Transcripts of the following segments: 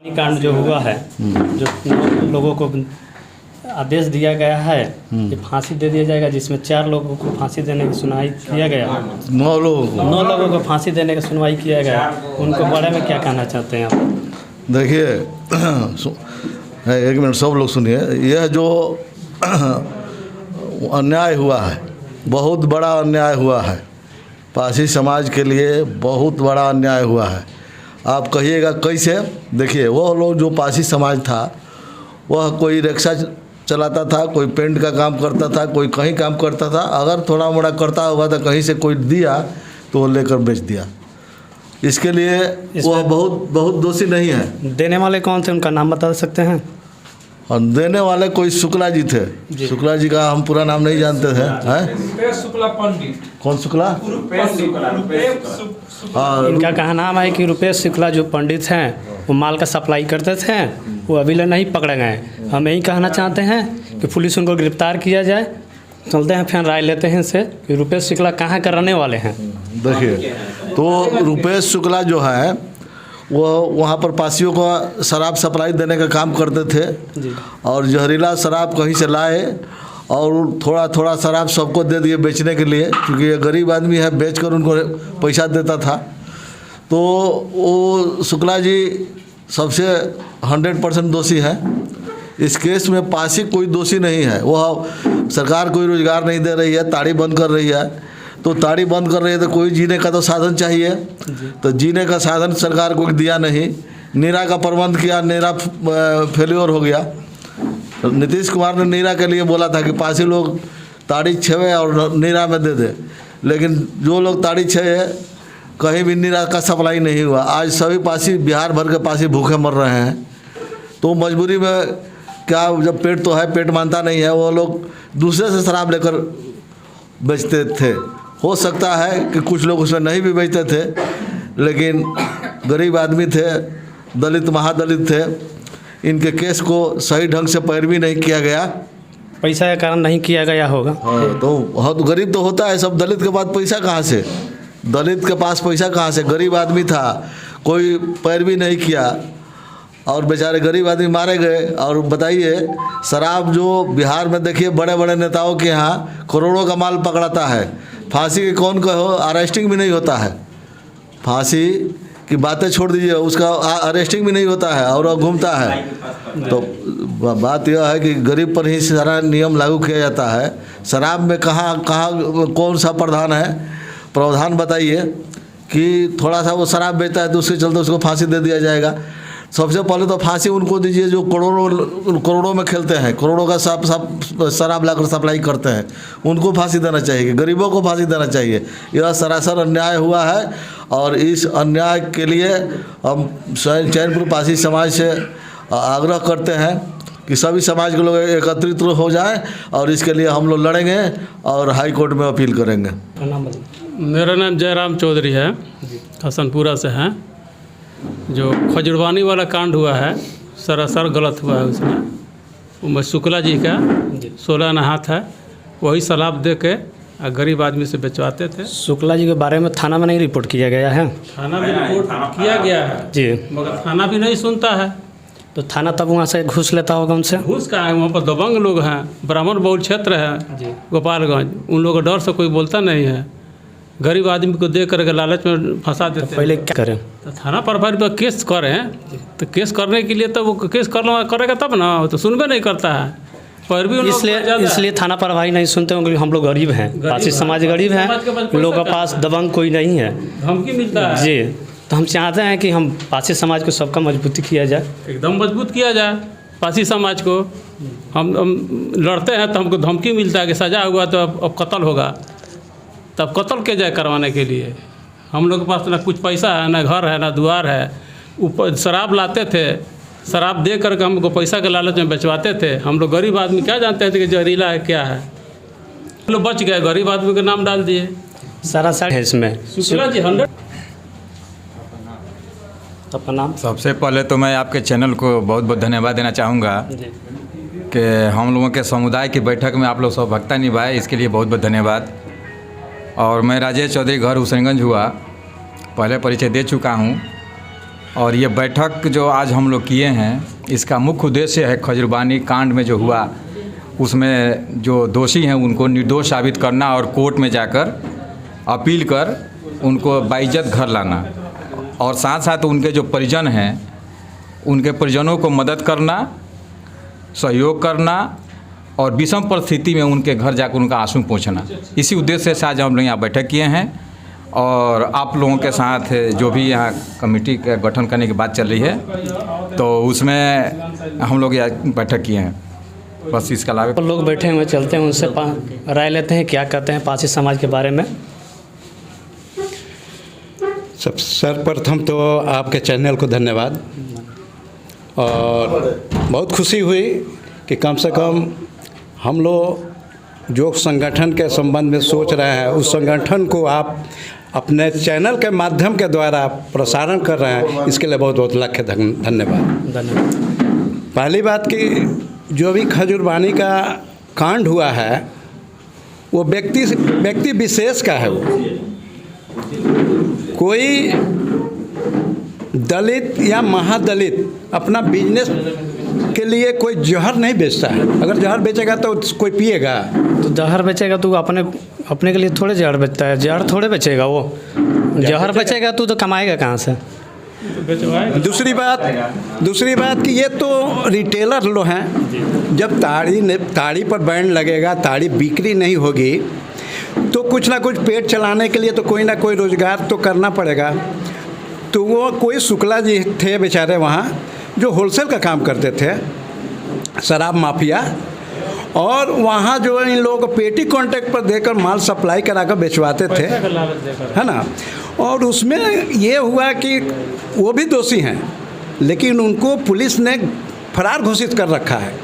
कांड जो हुआ है, जो 9 लोगों को आदेश दिया गया है कि फांसी दे दिया जाएगा, जिसमें 4 लोगों को फांसी देने की सुनवाई किया गया, 9 लोगों को फांसी देने की सुनवाई किया गया, उनको बारे में क्या कहना चाहते हैं आप? देखिए, एक मिनट, सब लोग सुनिए। यह जो अन्याय हुआ है, बहुत बड़ा अन्याय हुआ है। पारसी समाज के लिए बहुत बड़ा अन्याय हुआ है। आप कहिएगा कैसे? देखिए, वह लोग जो पारसी समाज था, वह कोई रिक्शा चलाता था, कोई पेंट का काम करता था, कोई कहीं काम करता था। अगर थोड़ा मोड़ा करता होगा तो कहीं से कोई दिया तो वो लेकर बेच दिया। इसके लिए वह बहुत दोषी नहीं है। देने वाले कौन थे, उनका नाम बता सकते हैं? और देने वाले कोई शुक्ला जी थे। शुक्ला जी का हम पूरा नाम नहीं जानते थे। हैं? शुक्ला पंडित। कौन शुक्ला? हाँ, इनका कहा नाम है कि रुपेश शुक्ला जो पंडित हैं, वो माल का सप्लाई करते थे, वो अभी ले नहीं पकड़े गए। हम यही कहना चाहते हैं कि पुलिस उनको गिरफ्तार किया जाए। चलते हैं, फिर राय लेते हैं इनसे कि रुपेश शुक्ला कहाँ के रहने वाले हैं। देखिए, तो रुपेश शुक्ला जो है वो वहाँ पर पासियों को शराब सप्लाई देने का काम करते थे और जहरीला शराब कहीं से लाए और थोड़ा थोड़ा शराब सबको दे दिए बेचने के लिए, क्योंकि ये गरीब आदमी है, बेचकर उनको पैसा देता था। तो वो शुक्ला जी सबसे 100% दोषी है। इस केस में पासी कोई दोषी नहीं है। वह सरकार कोई रोज़गार नहीं दे रही है, ताड़ी बंद कर रही है। तो ताड़ी बंद कर रही है तो कोई जीने का तो साधन चाहिए, तो जीने का साधन सरकार को दिया नहीं। नीरा का प्रबंध किया, नीरा फेल्योर हो गया। नीतीश कुमार ने नीरा के लिए बोला था कि पासी लोग ताड़ी छेवे और नीरा में दे दे, लेकिन जो लोग ताड़ी छे कहीं भी नीरा का सप्लाई नहीं हुआ। आज सभी पासी, बिहार भर के पासी भूखे मर रहे हैं। तो मजबूरी में क्या, जब पेट तो है, पेट मानता नहीं है, वो लोग दूसरे से शराब लेकर बेचते थे। हो सकता है कि कुछ लोग उसमें नहीं भी बेचते थे, लेकिन गरीब आदमी थे, दलित महादलित थे। इनके केस को सही ढंग से पैरवी नहीं किया गया। पैसा के कारण नहीं किया गया होगा। तो गरीब तो होता है सब। दलित के पास पैसा कहाँ से? दलित के पास पैसा कहाँ से? गरीब आदमी था, कोई पैरवी नहीं किया और बेचारे गरीब आदमी मारे गए। और बताइए, शराब जो बिहार में देखिए बड़े बड़े नेताओं के यहाँ करोड़ों का माल पकड़ाता है, फांसी के कौन कहो, अरेस्टिंग भी नहीं होता है। फांसी की बातें छोड़ दीजिए, उसका अरेस्टिंग भी नहीं होता है और घूमता है। तो बात यह है कि गरीब पर ही सारा नियम लागू किया जाता है। शराब में कहाँ कौन सा प्रावधान बताइए कि थोड़ा सा वो शराब बेचता है तो उसके चलते उसको फांसी दे दिया जाएगा। सबसे पहले तो फांसी उनको दीजिए जो करोड़ों में खेलते हैं, करोड़ों का शराब लाकर सप्लाई करते हैं, उनको फांसी देना चाहिए। गरीबों को फांसी देना चाहिए। यह सरासर अन्याय हुआ है और इस अन्याय के लिए हम चैनपुर पारसी समाज से आग्रह करते हैं कि सभी समाज के लोग एकत्रित हो जाएं और इसके लिए हम लोग लड़ेंगे और हाई कोर्ट में अपील करेंगे। मेरा नाम जयराम चौधरी है, हसनपुरा से हैं। जो खजुरवानी वाला कांड हुआ है, सरासर गलत हुआ है। उसमें शुक्ला जी का 16 आना हाथ है, वही शराब दे के गरीब आदमी से बेचवाते थे। शुक्ला जी के बारे में थाना में नहीं रिपोर्ट किया गया है? थाना में रिपोर्ट किया गया है जी, मगर थाना भी नहीं सुनता है। तो थाना तब वहाँ से घूस लेता होगा उनसे? घूस का है, वहाँ पर दबंग लोग हैं, ब्राह्मण बहुल क्षेत्र है गोपालगंज, उन लोगों का डर से कोई बोलता नहीं है। गरीब आदमी को दे करके लालच में फंसा देते हैं। पहले क्या करें? तो थाना प्रभारी पर केस करें, तो केस करने के लिए तो वो केस करेगा तब ना, तो सुनबे नहीं करता है। पर भी इसलिए थाना प्रभारी नहीं सुनते होंगे। हम लोग गरीब हैं, पारसी समाज गरीब हैं, लोगों के पास दबंग कोई नहीं है, धमकी मिलता है जी। तो हम चाहते हैं कि हम पारसी समाज को सबका मजबूती किया जाए, एकदम मजबूत किया जाए पारसी समाज को। हम लड़ते हैं तो हमको धमकी मिलता है कि सजा हुआ तो अब कत्ल होगा, तब कत्ल के जाए करवाने के लिए। हम लोग के पास ना कुछ पैसा है, ना घर है, ना द्वार है। ऊपर शराब लाते थे, शराब दे करके हमको पैसा के लालच में बेचवाते थे। हम लोग गरीब आदमी क्या जानते थे कि जहरीला है क्या है। हम लोग बच गए, गरीब आदमी का नाम डाल दिए। सारा है इसमें। शुक्ला जी 100। आपका नाम? सबसे पहले तो मैं आपके चैनल को बहुत बहुत धन्यवाद देना चाहूँगा कि हम लोगों के समुदाय की बैठक में आप लोग सौभाग्यता निभाए, इसके लिए बहुत बहुत धन्यवाद। और मैं राजेश चौधरी, घर हुसैनगंज हुआ, पहले परिचय दे चुका हूँ। और ये बैठक जो आज हम लोग किए हैं, इसका मुख्य उद्देश्य है खजूरबानी कांड में जो हुआ उसमें जो दोषी हैं उनको निर्दोष साबित करना और कोर्ट में जाकर अपील कर उनको बाइज्जत घर लाना, और साथ साथ उनके जो परिजन हैं उनके परिजनों को मदद करना, सहयोग करना और विषम परिस्थिति में उनके घर जाकर उनका आंसू पहुँचना। इसी उद्देश्य से आज हम लोग यहाँ बैठक किए हैं और आप लोगों के साथ जो भी यहाँ कमेटी का गठन करने की बात चल रही है तो उसमें हम लोग यहाँ बैठक किए हैं। बस इसके अलावा लोग बैठे हुए चलते हैं, उनसे राय लेते हैं क्या कहते हैं पारसी समाज के बारे में। सर्वप्रथम तो आपके चैनल को धन्यवाद, और बहुत खुशी हुई कि कम से कम हम लोग जो संगठन के संबंध में सोच रहे हैं उस संगठन को आप अपने चैनल के माध्यम के द्वारा प्रसारण कर रहे हैं, इसके लिए बहुत बहुत लाख धन्यवाद। पहली बात कि जो भी खजूरबानी का कांड हुआ है वो व्यक्ति विशेष का है। वो कोई दलित या महादलित अपना बिजनेस के लिए कोई जहर नहीं बेचता है। अगर जहर बेचेगा तो कोई पिएगा, तो जहर बेचेगा तो अपने के लिए थोड़े जहर बेचता है, जहर थोड़े बेचेगा वो। जहर बेचेगा तो कमाएगा कहाँ से। दूसरी बात कि ये तो रिटेलर लोग हैं, जब ताड़ी पर बैन लगेगा, ताड़ी बिक्री नहीं होगी तो कुछ ना कुछ पेट चलाने के लिए तो कोई ना कोई रोज़गार तो करना पड़ेगा। तो वो कोई शुक्ला जी थे बेचारे वहाँ जो होलसेल का काम करते थे, शराब माफिया, और वहाँ जो इन लोगों को पेटी कॉन्ट्रैक्ट पर देकर माल सप्लाई कराकर बेचवाते थे, है ना। और उसमें ये हुआ कि वो भी दोषी हैं, लेकिन उनको पुलिस ने फरार घोषित कर रखा है।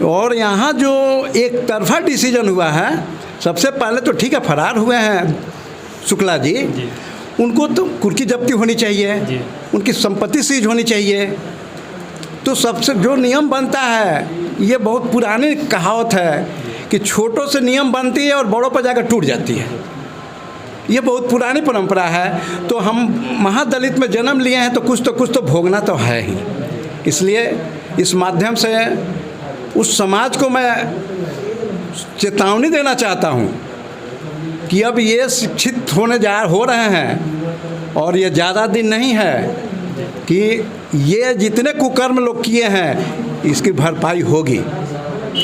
और यहाँ जो एक तरफा डिसीजन हुआ है, सबसे पहले तो ठीक है फरार हुए हैं शुक्ला जी, उनको तो कुर्की जब्ती होनी चाहिए, उनकी संपत्ति सीज होनी चाहिए। तो सबसे जो नियम बनता है, ये बहुत पुरानी कहावत है कि छोटों से नियम बनती है और बड़ों पर जाकर टूट जाती है। ये बहुत पुरानी परंपरा है। तो हम महादलित में जन्म लिए हैं तो कुछ तो भोगना तो है ही। इसलिए इस माध्यम से उस समाज को मैं चेतावनी देना चाहता हूँ कि अब ये शिक्षित हो रहे हैं और ये ज़्यादा दिन नहीं है कि ये जितने कुकर्म लोग किए हैं इसकी भरपाई होगी,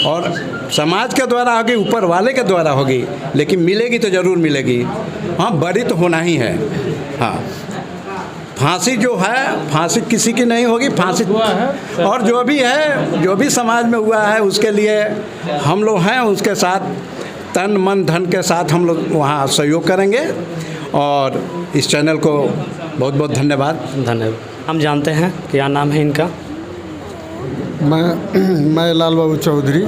और समाज के द्वारा होगी, ऊपर वाले के द्वारा होगी, लेकिन मिलेगी तो ज़रूर मिलेगी। हाँ, बड़ी तो होना ही है। हाँ, फांसी जो है, फांसी किसी की नहीं होगी, फांसी और जो भी है, जो भी समाज में हुआ है उसके लिए हम लोग हैं, उसके साथ तन मन धन के साथ हम लोग वहाँ सहयोग करेंगे। और इस चैनल को बहुत बहुत धन्यवाद। हम जानते हैं क्या नाम है इनका? मैं लाल बाबू चौधरी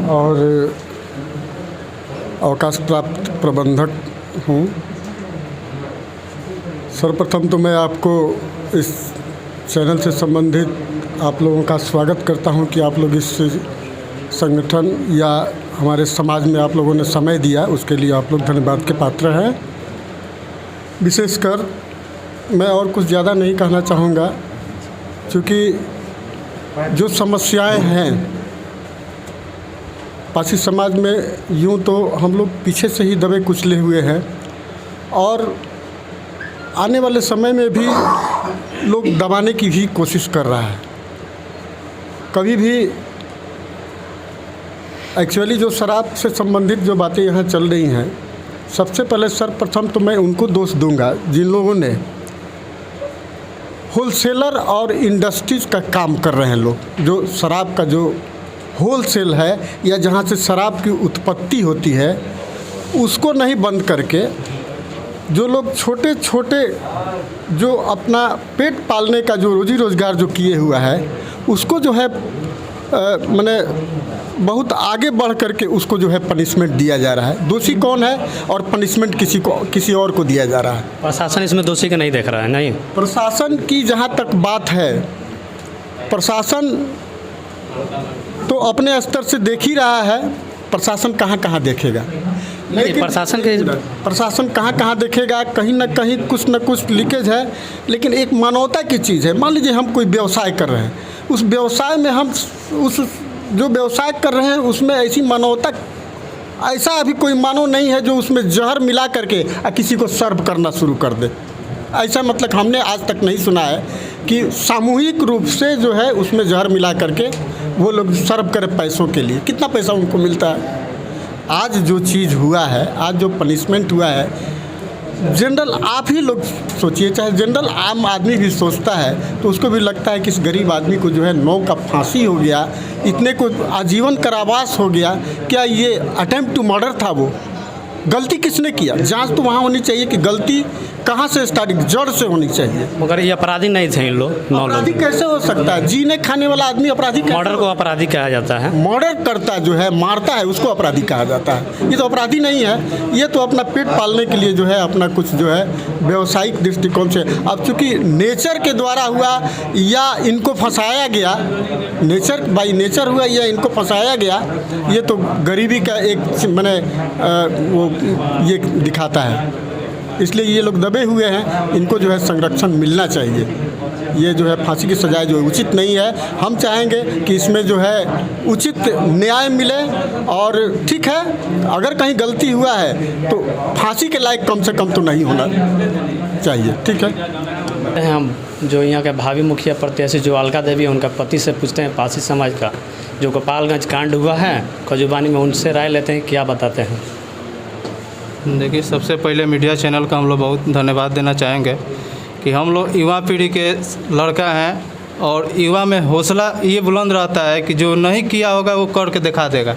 और अवकाश प्राप्त प्रबंधक हूँ। सर्वप्रथम तो मैं आपको इस चैनल से संबंधित आप लोगों का स्वागत करता हूँ कि आप लोग इस संगठन या हमारे समाज में आप लोगों ने समय दिया, उसके लिए आप लोग धन्यवाद के पात्र हैं। विशेषकर मैं और कुछ ज़्यादा नहीं कहना चाहूँगा, क्योंकि जो समस्याएं हैं पारसी समाज में, यूँ तो हम लोग पीछे से ही दबे कुचले हुए हैं, और आने वाले समय में भी लोग दबाने की भी कोशिश कर रहा है। कभी भी एक्चुअली जो शराब से संबंधित जो बातें यहाँ चल रही हैं, सबसे पहले सर्वप्रथम तो मैं उनको दोष दूंगा जिन लोगों ने होलसेलर और इंडस्ट्रीज का काम कर रहे हैं लोग, जो शराब का जो होलसेल है या जहाँ से शराब की उत्पत्ति होती है उसको नहीं बंद करके जो लोग छोटे छोटे जो अपना पेट पालने का जो रोजी रोज़गार जो किए हुआ है उसको जो है माने बहुत आगे बढ़ करके उसको जो है पनिशमेंट दिया जा रहा है। दोषी कौन है और पनिशमेंट किसी और को दिया जा रहा है। प्रशासन इसमें दोषी का नहीं देख रहा है। नहीं, प्रशासन की जहाँ तक बात है, प्रशासन तो अपने स्तर से देख ही रहा है। प्रशासन कहाँ कहाँ देखेगा। नहीं, प्रशासन कहाँ कहाँ देखेगा, कहीं ना कहीं कुछ न कुछ लीकेज है। लेकिन एक मानवता की चीज़ है। मान लीजिए हम कोई व्यवसाय कर रहे हैं, उस व्यवसाय में हम उस जो व्यवसाय कर रहे हैं उसमें ऐसी मानवता, ऐसा अभी कोई मानव नहीं है जो उसमें जहर मिला करके किसी को सर्व करना शुरू कर दे। ऐसा मतलब हमने आज तक नहीं सुना है कि सामूहिक रूप से जो है उसमें जहर मिला करके वो लोग सर्व करें पैसों के लिए। कितना पैसा उनको मिलता है। आज जो चीज़ हुआ है, आज जो पनिशमेंट हुआ है, जनरल आप ही लोग सोचिए, चाहे जनरल आम आदमी भी सोचता है तो उसको भी लगता है कि इस गरीब आदमी को जो है 9 का फांसी हो गया, इतने को आजीवन कारावास हो गया, क्या ये अटेम्प्ट टू मर्डर था? वो गलती किसने किया? जांच तो वहाँ होनी चाहिए कि गलती कहाँ से स्टार्टिंग, जड़ से होनी चाहिए। मगर ये अपराधी नहीं थे इन लोग। अपराधी कैसे हो सकता है? जीने खाने वाला आदमी अपराधी? मर्डर को अपराधी कहा जाता है। मर्डर करता जो है, मारता है, उसको अपराधी कहा जाता है। ये तो अपराधी नहीं है, ये तो अपना पेट पालने के लिए जो है अपना कुछ जो है व्यवसायिक दृष्टिकोण से। अब चूँकि नेचर के द्वारा हुआ या इनको फंसाया गया, नेचर बाई नेचर हुआ या इनको फंसाया गया, ये तो गरीबी का एक मैंने वो ये दिखाता है। इसलिए ये लोग दबे हुए हैं, इनको जो है संरक्षण मिलना चाहिए। ये जो है फांसी की सज़ाएं जो है उचित नहीं है। हम चाहेंगे कि इसमें जो है उचित न्याय मिले। और ठीक है, अगर कहीं गलती हुआ है तो फांसी के लायक कम से कम तो नहीं होना चाहिए। ठीक है। हम जो यहाँ के भावी मुखिया प्रत्याशी जो अलका देवी है, उनका पति से पूछते हैं, पासी समाज का जो गोपालगंज कांड हुआ है खजुबानी में, उनसे राय लेते हैं, क्या बताते हैं? देखिए, सबसे पहले मीडिया चैनल का हम लोग बहुत धन्यवाद देना चाहेंगे कि हम लोग युवा पीढ़ी के लड़का हैं और युवा में हौसला ये बुलंद रहता है कि जो नहीं किया होगा वो करके दिखा देगा।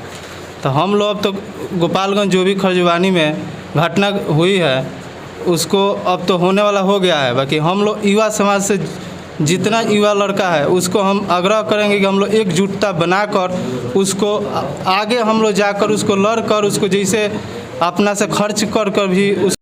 तो हम लोग अब तो गोपालगंज जो भी खजुबानी में घटना हुई है उसको अब तो होने वाला हो गया है। बाकी हम लोग युवा समाज से जितना युवा लड़का है उसको हम आग्रह करेंगे कि हम लोग एकजुटता बनाकर उसको आगे हम लोग जाकर उसको लड़ कर उसको जैसे अपना से खर्च कर भी उस